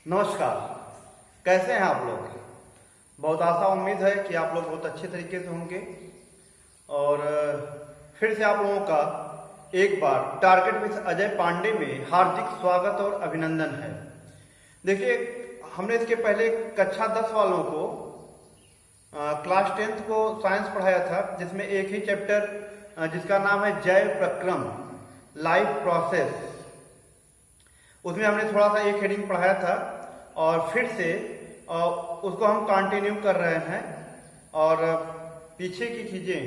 नमस्कार। कैसे हैं आप लोग? बहुत आशा उम्मीद है कि आप लोग बहुत अच्छे तरीके से होंगे। और फिर से आप लोगों का एक बार टारगेट विद अजय पांडे में हार्दिक स्वागत और अभिनंदन है। देखिए, हमने इसके पहले कक्षा 10 वालों को क्लास 10th को साइंस पढ़ाया था, जिसमें एक ही चैप्टर जिसका नाम है जैव प्रक्रम, लाइफ प्रोसेस, उसमें हमने थोड़ा सा एक हेडिंग पढ़ाया था और फिर से उसको हम कंटिन्यू कर रहे हैं। और पीछे की चीजें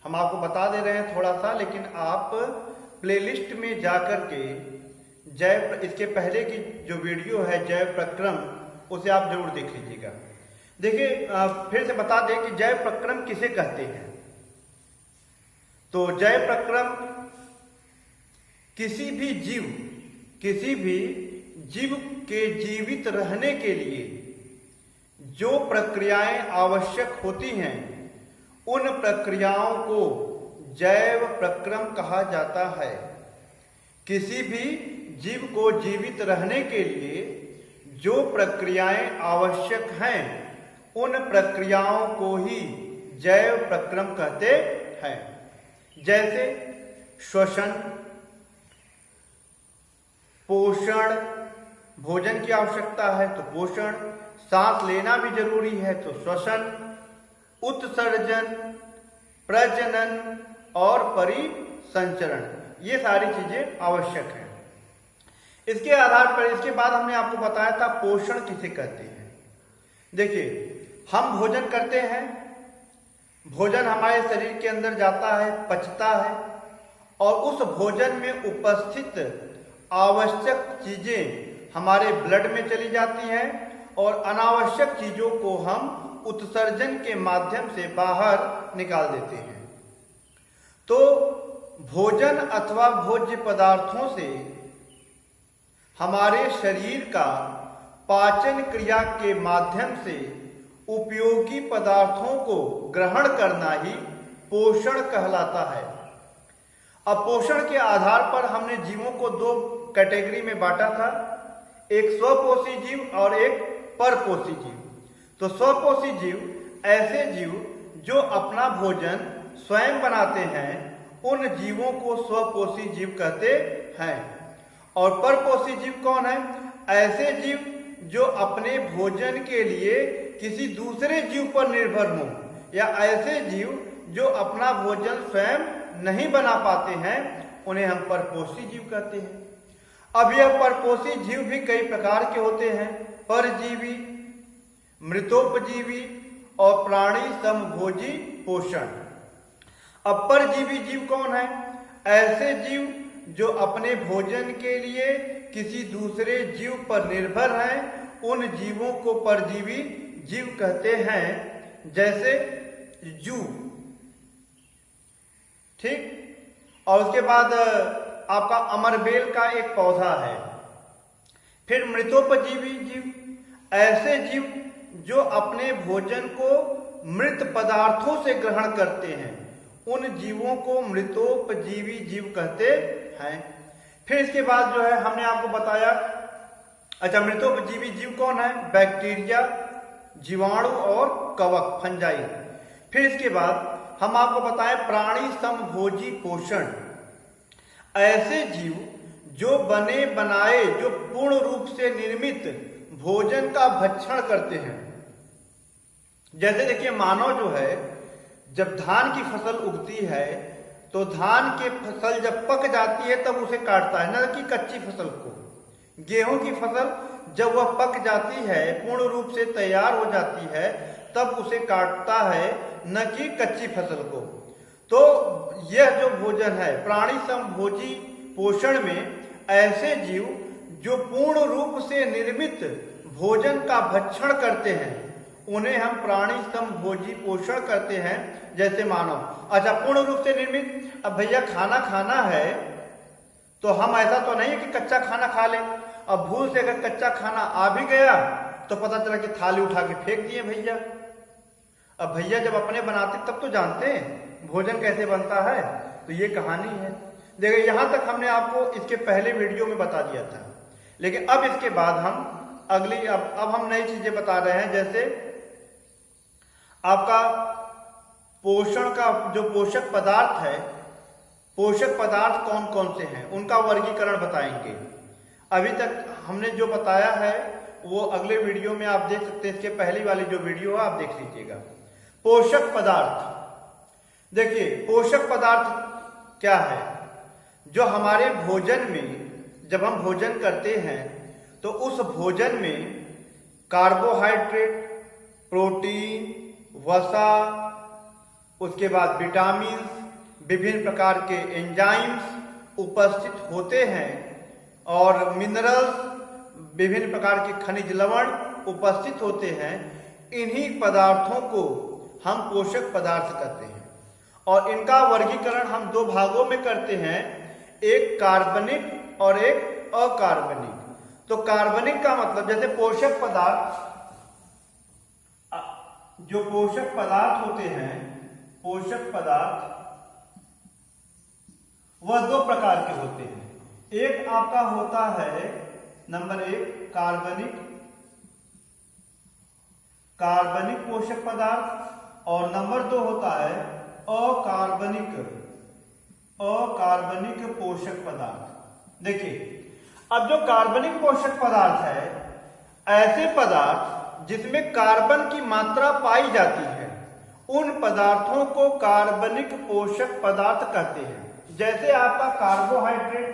हम आपको बता दे रहे हैं थोड़ा सा, लेकिन आप प्लेलिस्ट में जाकर के इसके पहले की जो वीडियो है जैव प्रक्रम, उसे आप जरूर देख लीजिएगा। देखिए, फिर से बता दें कि जैव प्रक्रम किसे कहते हैं। तो जैव प्रक्रम किसी भी जीव के जीवित रहने के लिए जो प्रक्रियाएं आवश्यक होती हैं, उन प्रक्रियाओं को जैव प्रक्रम कहा जाता है। किसी भी जीव को जीवित रहने के लिए जो प्रक्रियाएं आवश्यक हैं, उन प्रक्रियाओं को ही जैव प्रक्रम कहते हैं। जैसे श्वसन, पोषण, भोजन की आवश्यकता है तो पोषण, सांस लेना भी जरूरी है तो श्वसन, उत्सर्जन, प्रजनन और परिसंचरण, ये सारी चीजें आवश्यक हैं। इसके आधार पर इसके बाद हमने आपको बताया था पोषण किसे कहते हैं। देखिए, हम भोजन करते हैं, भोजन हमारे शरीर के अंदर जाता है, पचता है, और उस भोजन में उपस्थित आवश्यक चीजें हमारे ब्लड में चली जाती हैं और अनावश्यक चीजों को हम उत्सर्जन के माध्यम से बाहर निकाल देते हैं। तो भोजन अथवा भोज्य पदार्थों से हमारे शरीर का पाचन क्रिया के माध्यम से उपयोगी पदार्थों को ग्रहण करना ही पोषण कहलाता है। अब पोषण के आधार पर हमने जीवों को दो कैटेगरी में बांटा था, एक स्वपोषी जीव और एक परपोषी जीव। तो स्वपोषी जीव ऐसे जीव जो अपना भोजन स्वयं बनाते हैं, उन जीवों को स्वपोषी जीव कहते हैं। और परपोषी जीव कौन है? ऐसे जीव जो अपने भोजन के लिए किसी दूसरे जीव पर निर्भर हों, या ऐसे जीव जो अपना भोजन स्वयं नहीं बना पाते हैं, उन्हें हम परपोषी जीव कहते हैं। अब यह परपोषी जीव भी कई प्रकार के होते हैं, परजीवी, मृतोपजीवी और प्राणी समभोजी पोषण। अब परजीवी जीव कौन है? ऐसे जीव जो अपने भोजन के लिए किसी दूसरे जीव पर निर्भर हैं, उन जीवों को परजीवी जीव कहते हैं। जैसे जू, ठीक। और उसके बाद आपका अमरबेल का एक पौधा है। फिर मृतोपजीवी जीव, ऐसे जीव जो अपने भोजन को मृत पदार्थों से ग्रहण करते हैं, उन जीवों को मृतोपजीवी जीव कहते हैं। फिर इसके बाद जो है हमने आपको बताया, अच्छा, मृतोपजीवी जीव कौन है? बैक्टीरिया, जीवाणु और कवक, फंजाई। फिर इसके बाद हम आपको बताएं प्राणी समभोजी पोषण, ऐसे जीव जो बने बनाए, जो पूर्ण रूप से निर्मित भोजन का भक्षण करते हैं। जैसे देखिए, मानव जो है, जब धान की फसल उगती है तो धान की फसल जब पक जाती है तब उसे काटता है, न कि कच्ची फसल को। गेहूं की फसल जब वह पक जाती है, पूर्ण रूप से तैयार हो जाती है, तब उसे काटता है, न कि कच्ची फसल को। तो यह जो भोजन है, प्राणी समभोजी पोषण में ऐसे जीव जो पूर्ण रूप से निर्मित भोजन का भक्षण करते हैं, उन्हें हम प्राणी समभोजी पोषण करते हैं। जैसे मानव, अच्छा, पूर्ण रूप से निर्मित, अब भैया खाना खाना है तो हम ऐसा तो नहीं है कि कच्चा खाना खा लें। अब भूल से अगर कच्चा खाना आ भी गया तो पता चला कि थाली उठा के फेंक दिए भैया। अब भैया जब अपने बनाते तब तो जानते हैं भोजन कैसे बनता है। तो ये कहानी है। देखिए, यहां तक हमने आपको इसके पहले वीडियो में बता दिया था, लेकिन अब इसके बाद हम अब हम नई चीजें बता रहे हैं, जैसे आपका पोषण का जो पोषक पदार्थ है, पोषक पदार्थ कौन कौन से हैं उनका वर्गीकरण बताएंगे। अभी तक हमने जो बताया है वो अगले वीडियो में आप देख सकते हैं, इसके पहली वाली जो वीडियो है आप देख लीजिएगा। पोषक पदार्थ, देखिए पोषक पदार्थ क्या है, जो हमारे भोजन में जब हम भोजन करते हैं तो उस भोजन में कार्बोहाइड्रेट, प्रोटीन, वसा, उसके बाद विटामिन, विभिन्न प्रकार के एंजाइम्स उपस्थित होते हैं और मिनरल्स, विभिन्न प्रकार के खनिज लवण उपस्थित होते हैं। इन्हीं पदार्थों को हम पोषक पदार्थ कहते हैं और इनका वर्गीकरण हम दो भागों में करते हैं, एक कार्बनिक और एक अकार्बनिक। तो कार्बनिक का मतलब जैसे पोषक पदार्थ, जो पोषक पदार्थ होते हैं, पोषक पदार्थ वह दो प्रकार के होते हैं। एक आपका होता है नंबर 1 कार्बनिक पोषक पदार्थ और नंबर 2 होता है अकार्बनिक पोषक पदार्थ। देखिए अब जो कार्बनिक पोषक पदार्थ है, ऐसे पदार्थ जिसमें कार्बन की मात्रा पाई जाती है उन पदार्थों को कार्बनिक पोषक पदार्थ कहते हैं। जैसे आपका कार्बोहाइड्रेट,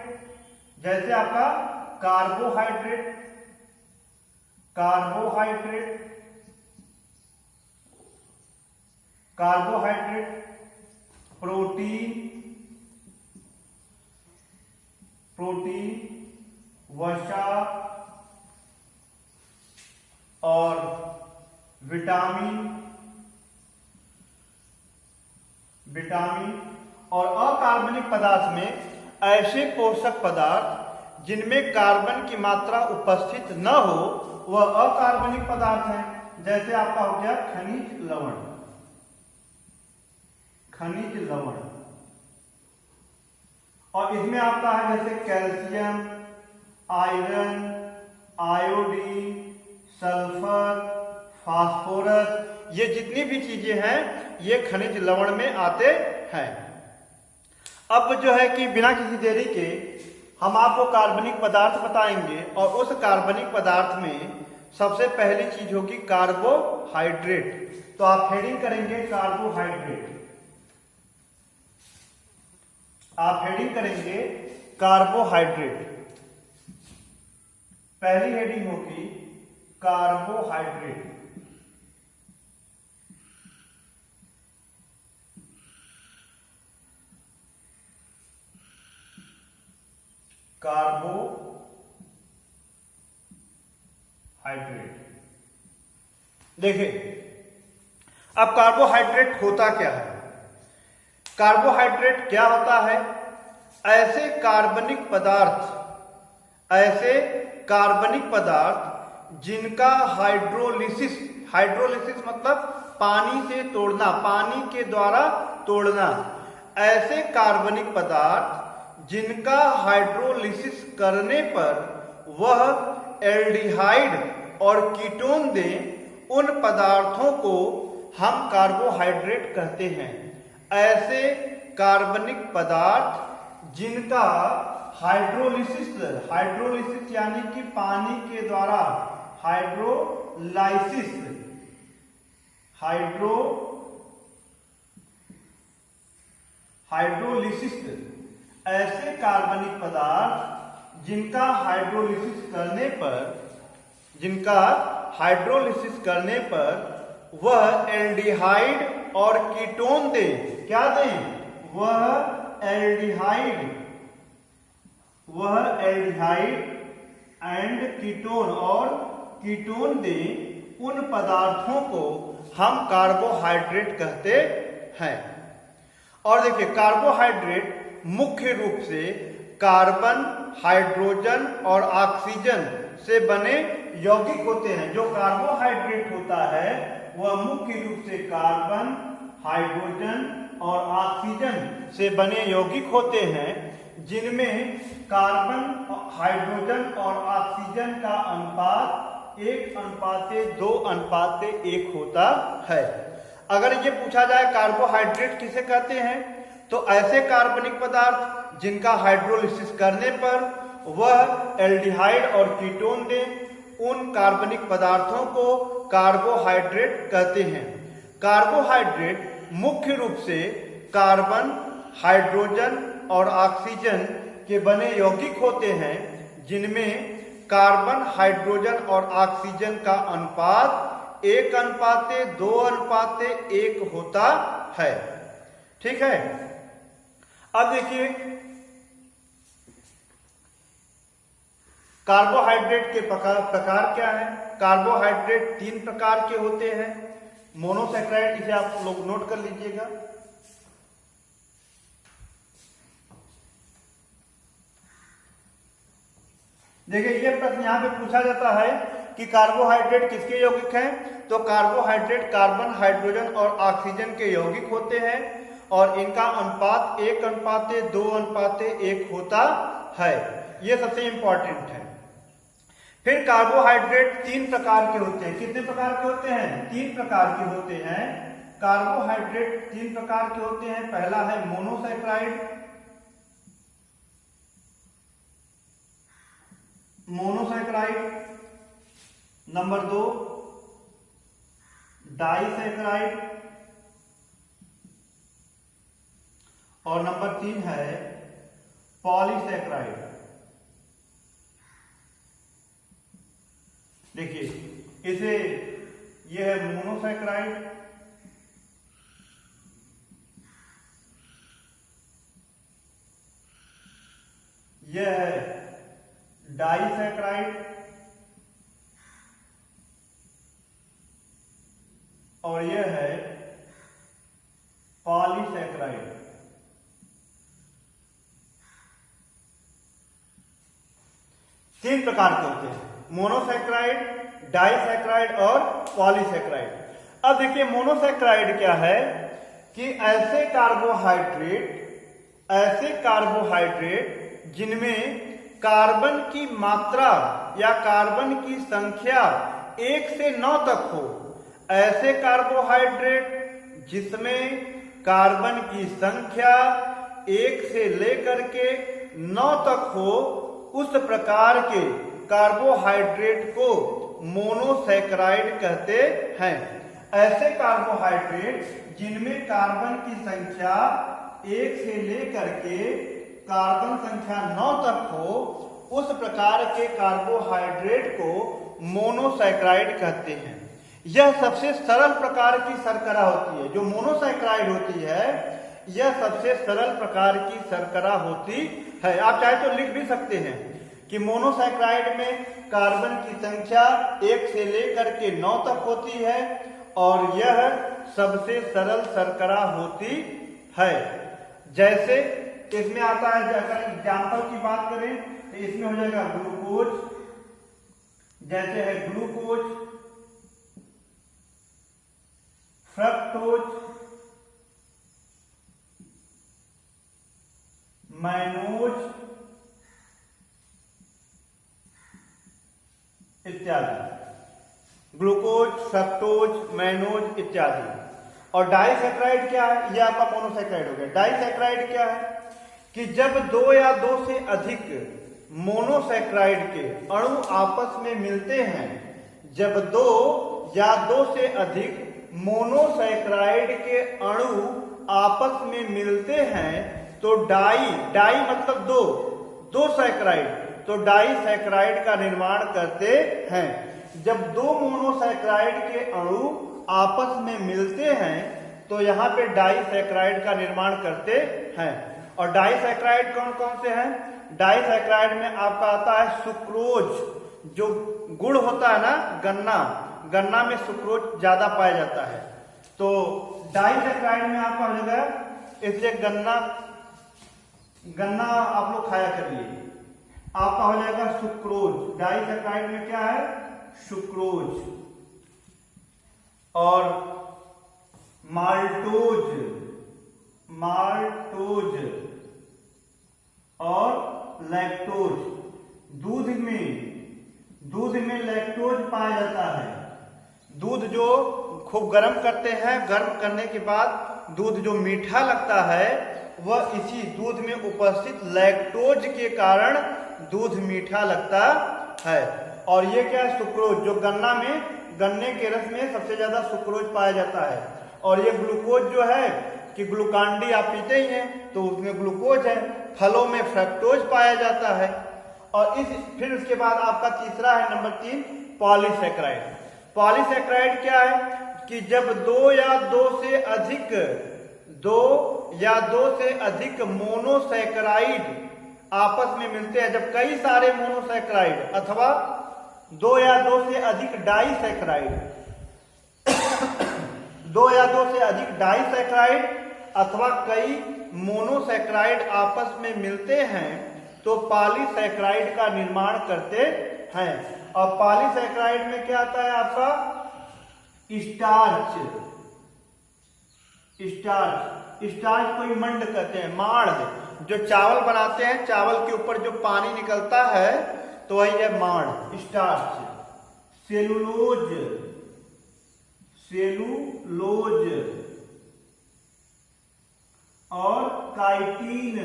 प्रोटीन, वसा और विटामिन और अकार्बनिक पदार्थ में ऐसे पोषक पदार्थ जिनमें कार्बन की मात्रा उपस्थित न हो वह अकार्बनिक पदार्थ है। जैसे आपका हो गया खनिज लवण और इसमें आपका है जैसे calcium, iron, iodine, sulphur, phosphorus, ये जितनी भी चीजें हैं ये खनिज लवण में आते हैं। अब जो है कि बिना किसी देरी के हम आपको कार्बनिक पदार्थ बताएंगे और उस कार्बनिक पदार्थ में सबसे पहली चीज होगी कार्बोहाइड्रेट। तो आप हेडिंग करेंगे कार्बोहाइड्रेट, पहली हेडिंग होगी कार्बोहाइड्रेट। देखिए अब कार्बोहाइड्रेट होता क्या है। कार्बोहाइड्रेट क्या होता है, ऐसे कार्बनिक पदार्थ जिनका हाइड्रोलिसिस मतलब पानी से तोड़ना, पानी के द्वारा तोड़ना, ऐसे कार्बनिक पदार्थ जिनका हाइड्रोलिसिस करने पर वह एल्डिहाइड और कीटोन दे, उन पदार्थों को हम कार्बोहाइड्रेट कहते हैं। ऐसे कार्बनिक पदार्थ जिनका हाइड्रोलिसिस यानी कि पानी के द्वारा हाइड्रोलाइसिस, ऐसे कार्बनिक पदार्थ जिनका हाइड्रोलिसिस करने पर वह एल्डिहाइड और कीटोन दे, क्या दें, वह एल्डिहाइड एंड कीटोन और कीटोन दे, उन पदार्थों को हम कार्बोहाइड्रेट कहते हैं। और देखिए कार्बोहाइड्रेट मुख्य रूप से कार्बन, हाइड्रोजन और ऑक्सीजन से बने यौगिक होते हैं। जो कार्बोहाइड्रेट होता है वह मुख्य रूप से कार्बन, हाइड्रोजन और ऑक्सीजन से बने यौगिक होते हैं, जिनमें कार्बन, हाइड्रोजन और ऑक्सीजन का अनुपात 1:2:1 होता है। अगर ये पूछा जाए कार्बोहाइड्रेट किसे कहते हैं, तो ऐसे कार्बनिक पदार्थ जिनका हाइड्रोलिसिस करने पर वह एल्डिहाइड और कीटोन दें, उन कार्बनिक पदार्थों को कार्बोहाइड्रेट कहते हैं। कार्बोहाइड्रेट मुख्य रूप से कार्बन, हाइड्रोजन और ऑक्सीजन के बने यौगिक होते हैं, जिनमें कार्बन, हाइड्रोजन और ऑक्सीजन का अनुपात 1:2:1 होता है। ठीक है। अब देखिए कार्बोहाइड्रेट के प्रकार क्या है। कार्बोहाइड्रेट 3 प्रकार के होते हैं। मोनोसैकराइड, इसे आप लोग नोट कर लीजिएगा। देखिए ये प्रश्न यहां पे पूछा जाता है कि कार्बोहाइड्रेट किसके यौगिक हैं, तो कार्बोहाइड्रेट कार्बन, हाइड्रोजन और ऑक्सीजन के यौगिक होते हैं और इनका अनुपात 1:2:1 होता है। ये सबसे इंपॉर्टेंट है। फिर कार्बोहाइड्रेट 3 प्रकार के होते हैं। कितने प्रकार के होते हैं? 3 प्रकार के होते हैं। कार्बोहाइड्रेट 3 प्रकार के होते हैं। पहला है मोनोसैकराइड, नंबर 2 डाइसैकराइड और नंबर 3 है पॉलीसैकराइड। देखिए इसे यह है मोनोसैकराइड, यह है डाइसैकराइड और यह है पॉलीसैकराइड। तीन प्रकार के होते हैं, मोनोसैकराइड, डाइसैकराइड और पॉलीसैकराइड। अब देखिए मोनोसैकराइड क्या है कि ऐसे कार्बोहाइड्रेट जिनमें कार्बन की मात्रा या कार्बन की संख्या 1 से 9 तक हो, ऐसे कार्बोहाइड्रेट जिसमें कार्बन की संख्या 1 से लेकर के 9 तक हो, उस प्रकार के कार्बोहाइड्रेट को मोनोसैकराइड कहते हैं। ऐसे कार्बोहाइड्रेट जिनमें कार्बन की संख्या 1 से लेकर के कार्बन संख्या 9 तक हो, उस प्रकार के कार्बोहाइड्रेट को मोनोसैकराइड कहते हैं। यह सबसे सरल प्रकार की शर्करा होती है। जो मोनोसैकराइड होती है यह सबसे सरल प्रकार की शर्करा होती है। आप चाहे तो लिख भी सकते हैं कि मोनोसैकराइड में कार्बन की संख्या 1 से लेकर के 9 तक होती है और यह सबसे सरल शर्करा होती है। जैसे इसमें आता है, अगर एग्जाम्पल की बात करें तो इसमें हो जाएगा ग्लूकोज, जैसे है ग्लूकोज, फ्रक्टोज, मैनोज इत्यादि। ग्लूकोज, फ्रक्टोज, मैनोज इत्यादि। और डाइसैकराइड क्या है? यह आपका मोनोसैकराइड हो गया। डाइसैकराइड क्या है कि जब 2 या 2 से अधिक मोनोसैकराइड के अणु आपस में मिलते हैं, जब 2 या 2 से अधिक मोनोसैकराइड के अणु आपस में मिलते हैं तो डाई मतलब 2 सैकराइड, तो डाइसैकराइड का निर्माण करते हैं। जब 2 मोनोसैकराइड के अणु आपस में मिलते हैं तो यहां पे डाइसैकराइड का निर्माण करते हैं। और डाइसैकराइड कौन कौन से हैं? डाइसैकराइड में आपका आता है सुक्रोज, जो गुड़ होता है ना, गन्ना में सुक्रोज ज्यादा पाया जाता है। तो डाइसैकराइड में आपका हो जाएगा, इसलिए गन्ना आप लोग खाया करिए, आपका हो जाएगा सुक्रोज। डाइसैकराइड में क्या है? सुक्रोज। और माल्टोज और लैक्टोज। दूध में लैक्टोज पाया जाता है। दूध जो खूब गर्म करते हैं, गर्म करने के बाद दूध जो मीठा लगता है वह इसी दूध में उपस्थित लैक्टोज के कारण दूध मीठा लगता है। और ये क्या है, सुक्रोज, जो गन्ने के रस में सबसे ज्यादा सुक्रोज पाया जाता है। और ये ग्लूकोज जो है कि ग्लूकान-डी आप पीते ही हैं तो उसमें ग्लूकोज है। फलों में फ्रक्टोज पाया जाता है। और फिर उसके बाद आपका तीसरा है नंबर 3 पॉलीसैकेराइड। पॉलीसैकेराइड क्या है कि जब दो या दो से अधिक मोनोसैकेराइड आपस में मिलते हैं, जब कई सारे मोनोसैकेराइड अथवा दो से अधिक डाइसैकेराइड अथवा कई मोनोसैकेराइड आपस में मिलते हैं तो पॉलीसैकेराइड का निर्माण करते हैं। और पॉलीसैकेराइड में क्या आता है आपका स्टार्च को मंड कहते हैं, माड़। जो चावल बनाते हैं, चावल के ऊपर जो पानी निकलता है तो वही है माड़, स्टार्च। सेलुलोज और काइटिन।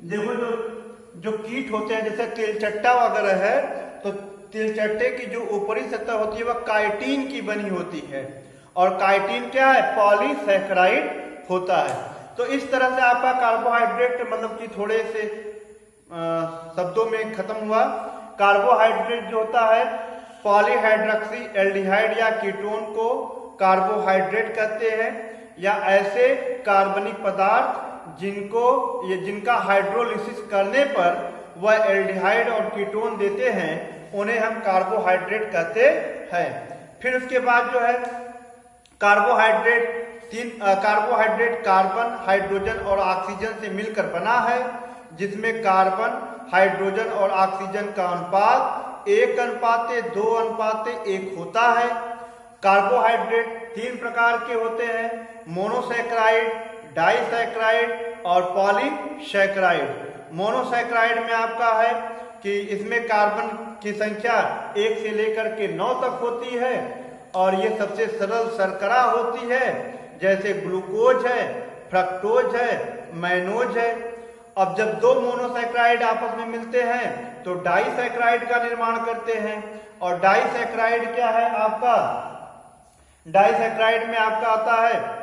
देखो जो कीट होते हैं, जैसे तिलचट्टा वगैरह है, तो तिलचट्टे की जो ऊपरी सतह होती है वह काइटिन की बनी होती है। और काइटिन क्या है, पॉलीसैकेराइड होता है। तो इस तरह से आपका कार्बोहाइड्रेट मतलब कि थोड़े से शब्दों में खत्म हुआ। कार्बोहाइड्रेट जो होता है, पॉलीहाइड्रोक्सी एल्डिहाइड या कीटोन को कार्बोहाइड्रेट कहते हैं, या ऐसे कार्बनिक पदार्थ जिनका हाइड्रोलिसिस करने पर वह एल्डिहाइड और कीटोन देते हैं, उन्हें हम कार्बोहाइड्रेट कहते हैं। फिर उसके बाद जो है कार्बोहाइड्रेट कार्बन, हाइड्रोजन और ऑक्सीजन से मिलकर बना है, जिसमें कार्बन, हाइड्रोजन और ऑक्सीजन का अनुपात 1:2:1 होता है। कार्बोहाइड्रेट 3 प्रकार के होते हैं, मोनोसैकेराइड, डाइसैकेराइड और पॉलीसैकेराइड। मोनोसैकेराइड में आपका है कि इसमें कार्बन की संख्या 1 से लेकर के 9 तक होती है और ये सबसे सरल शर्करा होती है, जैसे ग्लूकोज है, फ्रक्टोज है, मैनोज है। अब जब दो मोनोसैकेराइड आपस में मिलते हैं तो डाइसैकेराइड का निर्माण करते हैं। और डाइसैकेराइड क्या है आपका, डाइसैकेराइड में आपका आता है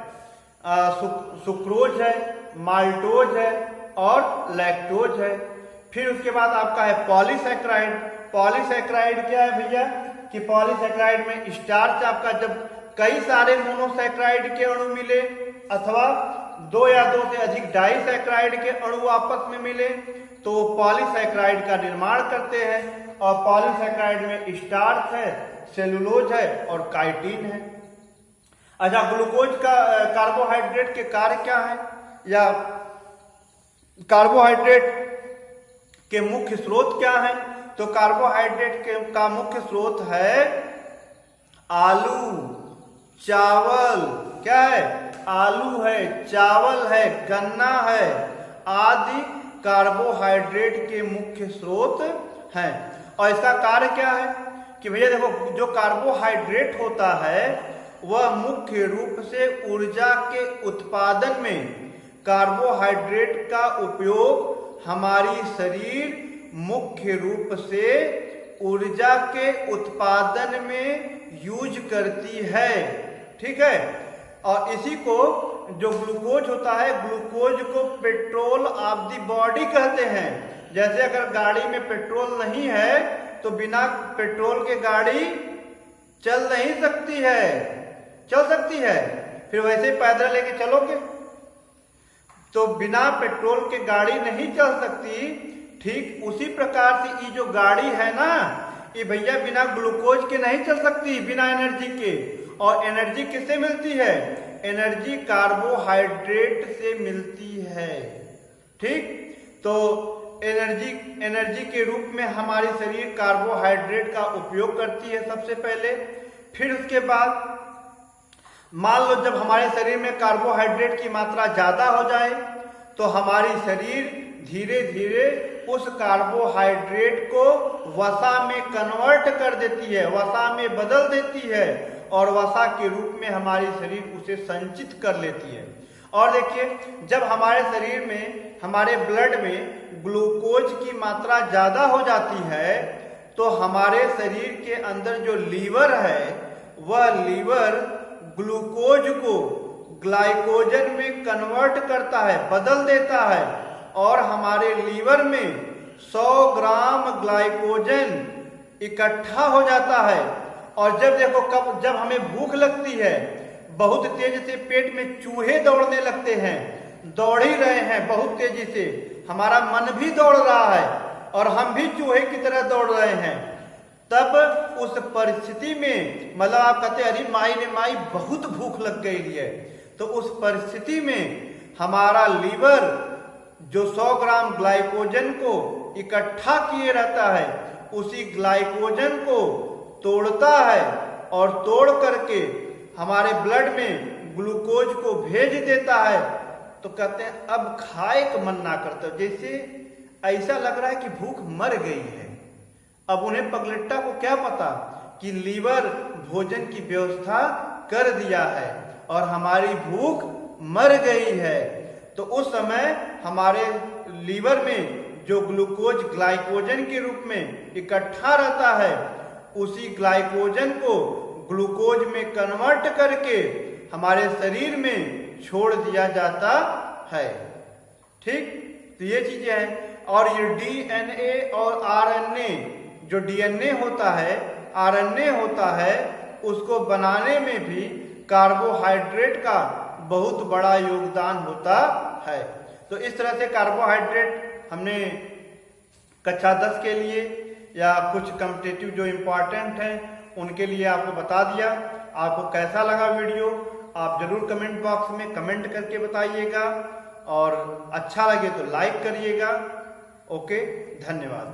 सुक्रोज है, माल्टोज है और लैक्टोज है। फिर उसके बाद आपका है पॉलीसैकेराइड। पॉलीसैकेराइड क्या है भैया कि पॉलीसैकेराइड में स्टार्च आपका जब कई सारे मोनोसैकेराइड के अणु मिले अथवा 2 या 2 से अधिक डाइसैकेराइड के अणु आपस में मिले तो पॉलीसैकेराइड का निर्माण करते हैं। और पॉलीसैकेराइड में स्टार्च है, सेलुलोज है और काइटिन है। अच्छा, ग्लूकोज का कार्बोहाइड्रेट के कार्य क्या है, या कार्बोहाइड्रेट के मुख्य स्रोत क्या है? तो कार्बोहाइड्रेट का मुख्य स्रोत है आलू, चावल। क्या है? आलू है, चावल है, गन्ना है आदि कार्बोहाइड्रेट के मुख्य स्रोत हैं। और इसका कार्य क्या है कि भैया देखो, जो कार्बोहाइड्रेट होता है वह मुख्य रूप से ऊर्जा के उत्पादन में कार्बोहाइड्रेट का उपयोग हमारी शरीर मुख्य रूप से ऊर्जा के उत्पादन में यूज करती है। ठीक है। और इसी को जो ग्लूकोज होता है, ग्लूकोज को पेट्रोल ऑफ द बॉडी कहते हैं। जैसे अगर गाड़ी में पेट्रोल नहीं है तो बिना पेट्रोल के गाड़ी चल नहीं सकती है, चल सकती है, फिर वैसे पैदल लेके चलोगे तो बिना पेट्रोल के गाड़ी नहीं चल सकती। ठीक उसी प्रकार से ये जो गाड़ी है ना, ये भैया बिना ग्लूकोज के नहीं चल सकती, बिना एनर्जी के। और एनर्जी किससे मिलती है? एनर्जी कार्बोहाइड्रेट से मिलती है। ठीक, तो एनर्जी के रूप में हमारी शरीर कार्बोहाइड्रेट का उपयोग करती है सबसे पहले। फिर उसके बाद मान लो जब हमारे शरीर में कार्बोहाइड्रेट की मात्रा ज्यादा हो जाए तो हमारी शरीर धीरे धीरे उस कार्बोहाइड्रेट को वसा में कन्वर्ट कर देती है, वसा में बदल देती है और वसा के रूप में हमारी शरीर उसे संचित कर लेती है। और देखिए, जब हमारे शरीर में, हमारे ब्लड में ग्लूकोज की मात्रा ज्यादा हो जाती है तो हमारे शरीर के अंदर जो लीवर है वह लीवर ग्लूकोज को ग्लाइकोजन में कन्वर्ट करता है, बदल देता है और हमारे लीवर में 100 ग्राम ग्लाइकोजन इकट्ठा हो जाता है। और जब देखो, जब हमें भूख लगती है, बहुत तेज से पेट में चूहे दौड़ने लगते हैं, दौड़ ही रहे हैं बहुत तेजी से, हमारा मन भी दौड़ रहा है और हम भी चूहे की तरह दौड़ रहे हैं, तब उस परिस्थिति में, मतलब आप कहते हैं अरे माई ने माई बहुत भूख लग गई है, तो उस परिस्थिति में हमारा लीवर जो 100 ग्राम ग्लाइकोजन को इकट्ठा किए रहता है, उसी ग्लाइकोजन को तोड़ता है और तोड़ करके हमारे ब्लड में ग्लूकोज को भेज देता है। तो कहते हैं अब खाए का मन ना करता, जैसे ऐसा लग रहा है कि भूख मर गई है। अब उन्हें पगलेट्टा को क्या पता कि लीवर भोजन की व्यवस्था कर दिया है और हमारी भूख मर गई है। तो उस समय हमारे लीवर में जो ग्लूकोज ग्लाइकोजन के रूप में इकट्ठा रहता है, उसी ग्लाइकोजन को ग्लूकोज में कन्वर्ट करके हमारे शरीर में छोड़ दिया जाता है। ठीक, तो ये चीजें हैं। और ये डीएनए और आरएनए, जो डीएनए होता है, आरएनए होता है, उसको बनाने में भी कार्बोहाइड्रेट का बहुत बड़ा योगदान होता है। तो इस तरह से कार्बोहाइड्रेट हमने कक्षा 10 के लिए या कुछ कॉम्पिटिटिव जो इम्पोर्टेंट हैं उनके लिए आपको बता दिया। आपको कैसा लगा वीडियो आप जरूर कमेंट बॉक्स में कमेंट करके बताइएगा और अच्छा लगे तो लाइक करिएगा। ओके, धन्यवाद।